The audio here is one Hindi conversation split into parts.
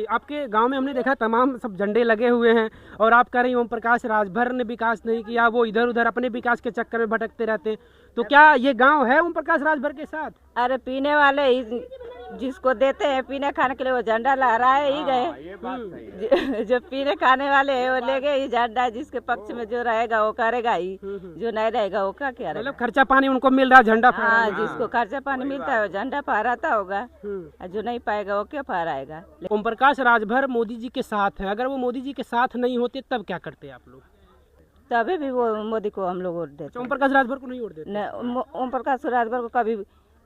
आपके गांव में हमने देखा तमाम सब झंडे लगे हुए हैं और आप कह रही ओम प्रकाश राजभर ने विकास नहीं किया, वो इधर उधर अपने विकास के चक्कर में भटकते रहते हैं। तो क्या ये गांव है ओम प्रकाश राजभर के साथ? अरे पीने वाले ही जिसको देते हैं पीने खाने के लिए वो झंडा लहराए ही गए। जो पीने खाने वाले हैं वो ले गए ही झंडा, जिसके पक्ष में जो रहेगा वो करेगा ही, जो नहीं रहेगा वो क्या रहेगा। मतलब खर्चा पानी उनको मिल रहा, झंडा हाँ, जिसको खर्चा पानी मिलता है वो झंडा फहराता होगा, जो नहीं पाएगा वो क्या फहराएगा। ओम प्रकाश राजभर मोदी जी के साथ है, अगर वो मोदी जी के साथ नहीं होते तब क्या करते आप लोग? तभी भी वो मोदी को हम लोग वोट देते। ओम प्रकाश राजभर को नहीं वोट देते? ओम प्रकाश राजभर को कभी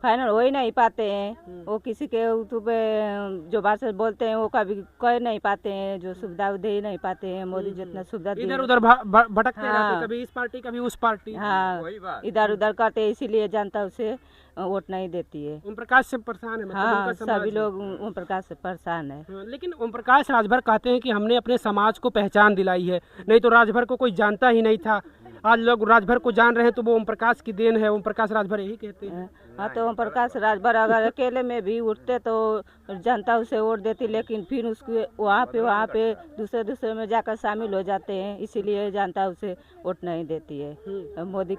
फाइनल हो ही नहीं पाते हैं। वो किसी के यूट्यूब पे जो भाषा बोलते हैं वो कभी कह नहीं पाते हैं, जो सुविधा दे ही नहीं पाते हैं। मोदी जितना सुविधा इधर उधर भटकते रहते, कभी इस पार्टी कभी उस पार्टी। हाँ, इधर उधर करते, इसीलिए जनता उसे वोट नहीं देती है। ओम प्रकाश से परेशान है, मतलब हाँ, सभी लोग ओम प्रकाश से परेशान है। लेकिन ओम प्रकाश राजभर कहते हैं कि हमने अपने समाज को पहचान दिलाई है, नहीं तो राजभर को कोई जानता ही नहीं था। आज लोग राजभर को जान रहे हैं तो वो ओम प्रकाश की देन है, ओम प्रकाश राजभर यही कहते हैं। हाँ, तो ओम प्रकाश राजभर अगर अकेले में भी उठते तो जनता उसे वोट देती, लेकिन फिर उसके वहाँ पे दूसरे में जाकर शामिल हो जाते हैं, इसीलिए जनता उसे वोट नहीं देती है। मोदी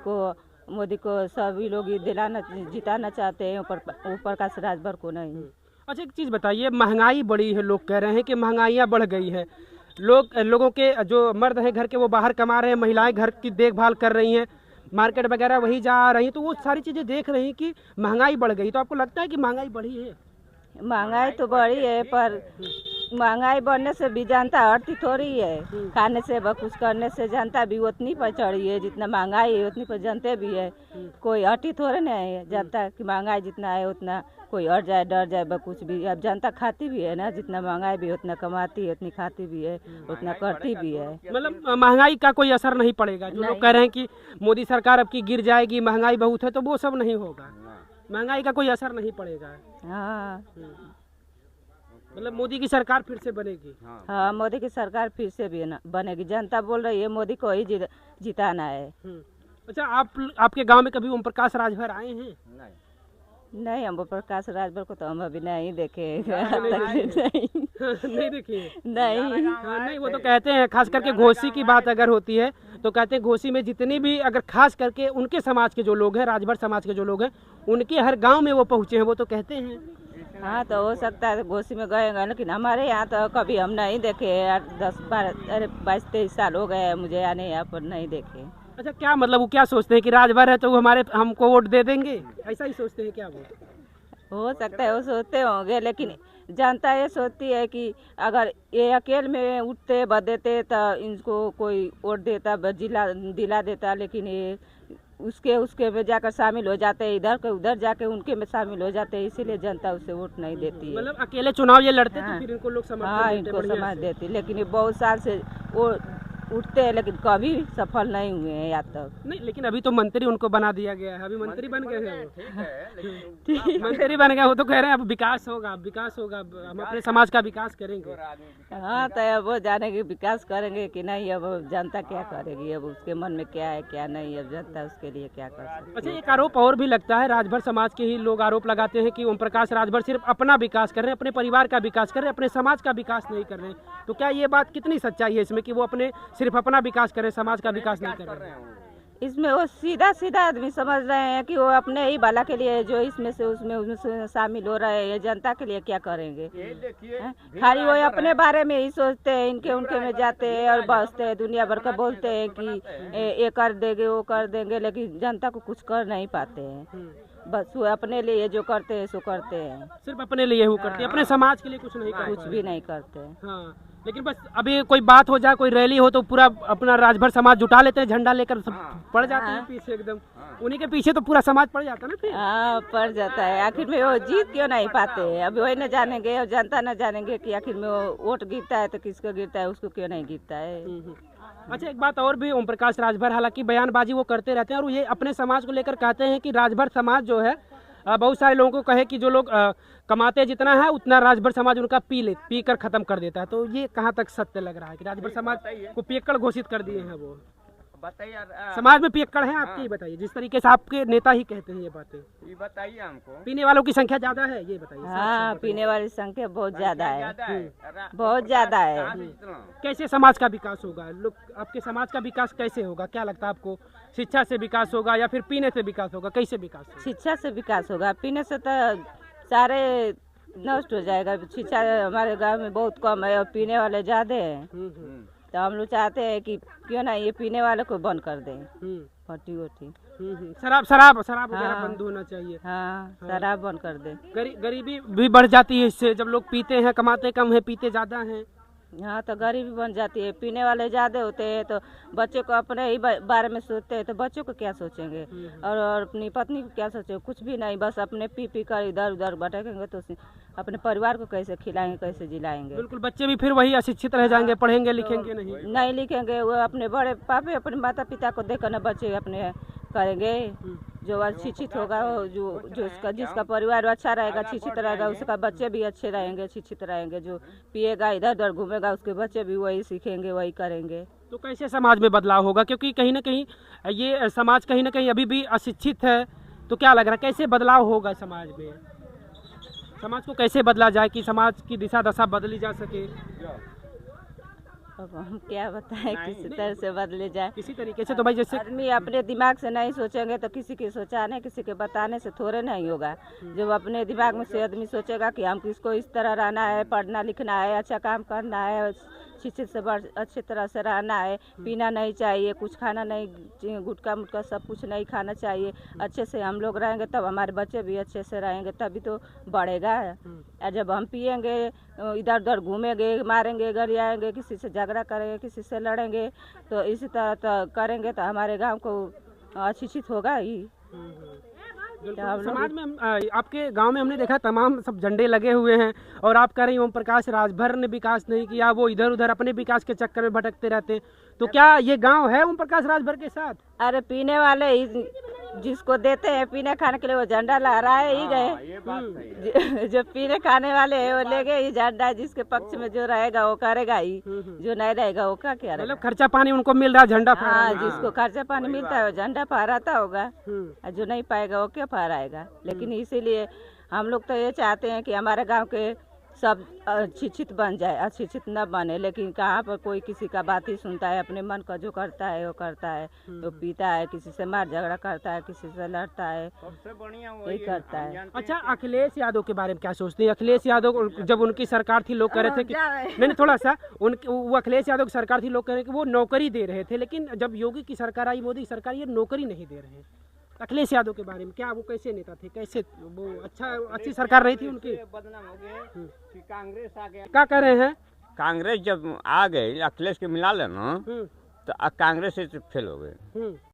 को सभी लोग जिताना चाहते हैं, ओम प्रकाश राजभर को नहीं। अच्छा, एक चीज़ बताइए, महंगाई बढ़ी है, लोग कह रहे हैं कि महंगाइयाँ बढ़ गई है। लोगों के जो मर्द हैं घर के वो बाहर कमा रहे हैं, महिलाएं घर की देखभाल कर रही हैं, मार्केट वगैरह वही जा रही हैं, तो वो सारी चीज़ें देख रही हैं कि महंगाई बढ़ गई। तो आपको लगता है कि महंगाई बढ़ी है? महंगाई तो बढ़ी है, पर महंगाई बढ़ने से भी जनता हटती थोड़ी है। खाने से व कुछ करने से जनता भी उतनी पर चढ़ी है, जितना महंगाई है उतनी पर जनते भी है। कोई हटी थोड़े नहीं है जनता की, महंगाई जितना है उतना कोई हट जाए डर जाए व कुछ भी। अब जनता खाती भी है ना, जितना महंगाई भी उतना कमाती है, उतनी खाती भी है, उतना करती भी है। मतलब महंगाई का कोई असर नहीं पड़ेगा? जो लोग कह रहे हैं कि मोदी सरकार अब की गिर जाएगी, महंगाई बहुत है, तो वो सब नहीं होगा, महंगाई का कोई असर नहीं पड़ेगा। हाँ, मतलब मोदी की सरकार फिर से बनेगी? हाँ, मोदी की सरकार फिर से भी बनेगी। जनता बोल रही है मोदी को ही जिताना है। अच्छा, आपके गांव में कभी ओम प्रकाश राजभर आए हैं? नहीं, ओम प्रकाश राजभर को तो हम अभी नहीं देखे। नहीं देखे? नहीं। हाँ, नहीं, वो तो कहते हैं, खास करके घोसी की बात अगर होती है तो कहते हैं घोसी में जितनी भी अगर खास करके उनके समाज के जो लोग हैं, राजभर समाज के जो लोग हैं, उनके हर गांव में वो पहुँचे हैं, वो तो कहते हैं। हाँ, तो हो सकता है घोसी में गए, लेकिन हमारे यहाँ तो कभी हम नहीं देखे। 22-23 साल हो गए मुझे आने, यहाँ पर नहीं देखे। अच्छा, क्या मतलब वो क्या सोचते हैं कि राजभर है तो वो हमको वोट दे देंगे, ऐसा ही सोचते हैं क्या वो? हो सकता है वो सोचते होंगे, लेकिन जनता ये सोचती है कि अगर ये अकेले में उठते बदेते तो इनको कोई वोट देता, दिला देता, लेकिन ये उसके में जाकर शामिल हो जाते हैं, इधर के उधर जाके उनके में शामिल हो जाते हैं, इसीलिए जनता उसे वोट नहीं देती है। मतलब अकेले चुनाव ये लड़ते हाँ, तो फिर इनको लोग इनको समझ देती, लेकिन ये बहुत साल से वो उठते हैं, लेकिन कभी सफल नहीं हुए हैं आज तक। नहीं, लेकिन अभी तो मंत्री उनको बना दिया गया है, अभी मंत्री बन गए हैं वो। मंत्री बन गए, वो तो कह रहे हैं अब विकास होगा, हम अपने समाज का विकास करेंगे। हाँ, तो अब वो जाने के विकास करेंगे कि नहीं, अब जनता क्या करेगी, अब उसके मन में क्या है क्या नहीं, अब जनता उसके लिए क्या कर सकती है। अच्छा, एक आरोप और भी लगता है, राजभर समाज के ही लोग आरोप लगाते हैं कि ओम प्रकाश राजभर सिर्फ अपना विकास कर रहे हैं, अपने परिवार का विकास कर रहे हैं, अपने समाज का विकास नहीं कर रहे हैं। तो क्या ये बात कितनी सच्चाई है इसमें कि वो सिर्फ अपना विकास करें, समाज का विकास नहीं कर रहे हैं? इसमें वो सीधा आदमी समझ रहे हैं कि वो अपने ही भला के लिए जो इसमें से शामिल हो रहे हैं, जनता के लिए क्या करेंगे। खाली वो अपने बारे में ही सोचते हैं, इनके उनके में जाते हैं और बसते हैं, दुनिया भर का बोलते हैं कि ये कर देंगे वो कर देंगे, लेकिन जनता को कुछ कर नहीं पाते हैं। बस वो अपने लिए जो करते हैं सो करते हैं, सिर्फ अपने लिए वो करते हैं, अपने समाज के लिए कुछ नहीं करते, कुछ भी नहीं करते। हाँ, लेकिन बस अभी कोई बात हो जाए, कोई रैली हो तो पूरा अपना राजभर समाज जुटा लेते हैं, झंडा लेकर पड़ जाते हैं पीछे एकदम, उन्हीं के पीछे तो पूरा समाज पड़ जाता है ना फिर। हाँ, पड़ जाता है। आखिर में वो जीत क्यों नहीं पाते हैं, अभी वही न जानेंगे और जनता न जानेंगे कि आखिर में वो वोट गिरता है तो किसको गिरता है, उसको क्यों नहीं गिरता है। अच्छा, एक बात और भी, ओम प्रकाश राजभर हालांकि बयानबाजी वो करते रहते हैं और ये अपने समाज को लेकर कहते हैं कि राजभर समाज जो है, बहुत सारे लोगों को कहे कि जो लोग कमाते जितना है उतना राजभर समाज उनका पी कर खत्म कर देता है। तो ये कहाँ तक सत्य लग रहा है कि राजभर समाज को पियक्कड़ घोषित कर दिए हैं वो? बताइए समाज में पियक्कड़ हैं आपके, ये बताइए, जिस तरीके से आपके नेता ही कहते हैं ये बातें। ये बताइए हमको। पीने वालों की संख्या ज्यादा है, ये बताइए। हाँ, पीने वाली संख्या बहुत ज्यादा है, है बहुत ज्यादा है। कैसे समाज का विकास होगा? लोग, आपके समाज का विकास कैसे होगा, क्या लगता है आपको? शिक्षा से विकास होगा या फिर पीने से विकास होगा, कैसे विकास होगा? शिक्षा से विकास होगा, पीने से तो सारे नष्ट हो जाएगा। शिक्षा हमारे गांव में बहुत कम है और पीने वाले ज्यादा हैं। तो हम लोग चाहते हैं कि क्यों ना ये पीने वाले को बंद कर दें, पट्टी वट्टी। शराब वगैरह हाँ। बंद होना चाहिए। हाँ, शराब बंद कर दे। गरीबी भी बढ़ जाती है इससे, जब लोग पीते हैं, कमाते कम है, पीते ज्यादा हैं। हाँ, तो गरीबी बन जाती है। पीने वाले ज्यादा होते हैं तो बच्चे को अपने ही बारे में सोचते हैं, तो बच्चों को क्या सोचेंगे और अपनी पत्नी को क्या सोचेंगे? कुछ भी नहीं, बस अपने पी पी कर इधर उधर भटकेंगे तो अपने परिवार को कैसे खिलाएंगे, कैसे जिलाएंगे? बिल्कुल, बच्चे भी फिर वही अशिक्षित रह जाएंगे, पढ़ेंगे लिखेंगे नहीं। नहीं लिखेंगे, वो अपने बड़े पापे अपने माता पिता को देखकर ना बच्चे अपने करेंगे। जो शिक्षित होगा, जो उसका जिसका परिवार अच्छा रहेगा, शिक्षित रहेगा, उसका बच्चे भी अच्छे रहेंगे, शिक्षित रहेंगे। जो पिएगा, इधर उधर घूमेगा, उसके बच्चे भी वही सीखेंगे, वही करेंगे। तो कैसे समाज में बदलाव होगा? क्योंकि कहीं ना कहीं ये समाज कहीं ना कहीं अभी भी अशिक्षित है, तो क्या लग रहा है कैसे बदलाव होगा समाज में? समाज को कैसे बदला जाए कि समाज की दिशा दशा बदली जा सके? अब हम क्या बताएं, किसी तरह से बदले जाए। किसी तरीके से तो भाई, जैसे आदमी अपने दिमाग से नहीं सोचेंगे तो किसी के सोचाने, किसी के बताने से थोड़े नहीं होगा। जब अपने दिमाग में से आदमी सोचेगा कि हम किसको इस तरह रहना है, पढ़ना लिखना है, अच्छा काम करना है, शिक्षित से अच्छी तरह से रहना है, पीना नहीं चाहिए, कुछ खाना नहीं, गुटखा मुटका सब कुछ नहीं खाना चाहिए, अच्छे से हम लोग रहेंगे तब हमारे बच्चे भी अच्छे से रहेंगे, तभी तो बढ़ेगा। और जब हम पिएंगे, इधर उधर घूमेंगे, मारेंगे, गरियाएंगे, किसी से झगड़ा करेंगे, किसी से लड़ेंगे, तो इसी तरह तो करेंगे तो हमारे गांव को अशिक्षित होगा ही। समाज में आपके गांव में हमने देखा तमाम सब झंडे लगे हुए हैं और आप कह रही ओम प्रकाश राजभर ने विकास नहीं किया, वो इधर उधर अपने विकास के चक्कर में भटकते रहते हैं, तो क्या ये गांव है ओम प्रकाश राजभर के साथ? अरे पीने वाले जिसको देते हैं पीने खाने के लिए वो झंडा लहराए ही गए। जो पीने खाने वाले है वो ले गए ये झंडा, जिसके पक्ष में जो रहेगा वो करेगा ही, जो नहीं रहेगा वो क्या करेगा? मतलब खर्चा पानी उनको मिल रहा है, झंडा फहरा हाँ, रहा है। जिसको खर्चा पानी मिलता है वो झंडा फहराता होगा, और जो नहीं पाएगा वो क्या फहराएगा? लेकिन इसीलिए हम लोग तो ये चाहते हैं कि हमारे गाँव के सब शिक्षित बन जाए, अशिक्षित न बने। लेकिन कहाँ पर कोई किसी का बात ही सुनता है, अपने मन का जो करता है वो करता है, तो पीता है, किसी से मार झगड़ा करता है, किसी से लड़ता है, सबसे बढ़िया यही करता है। अच्छा, अखिलेश यादव के बारे में क्या सोचते हैं? अखिलेश यादव जब उनकी सरकार थी लोग कह रहे थे कि नहीं थोड़ा सा वो अखिलेश यादव की सरकार थी, लोग कह रहे हैं कि वो नौकरी दे रहे थे, लेकिन जब योगी की सरकार आई, मोदी की सरकार, ये नौकरी नहीं दे रहे हैं। अखिलेश यादव के बारे में क्या, वो कैसे नेता थे, कैसे वो अच्छी सरकार नहीं थी उनकी? बदनाम हो गए कि कांग्रेस आ गया। क्या कह रहे हैं? कांग्रेस जब आ गए, अखिलेश के मिला लेना तो कांग्रेस से फेल हो गए।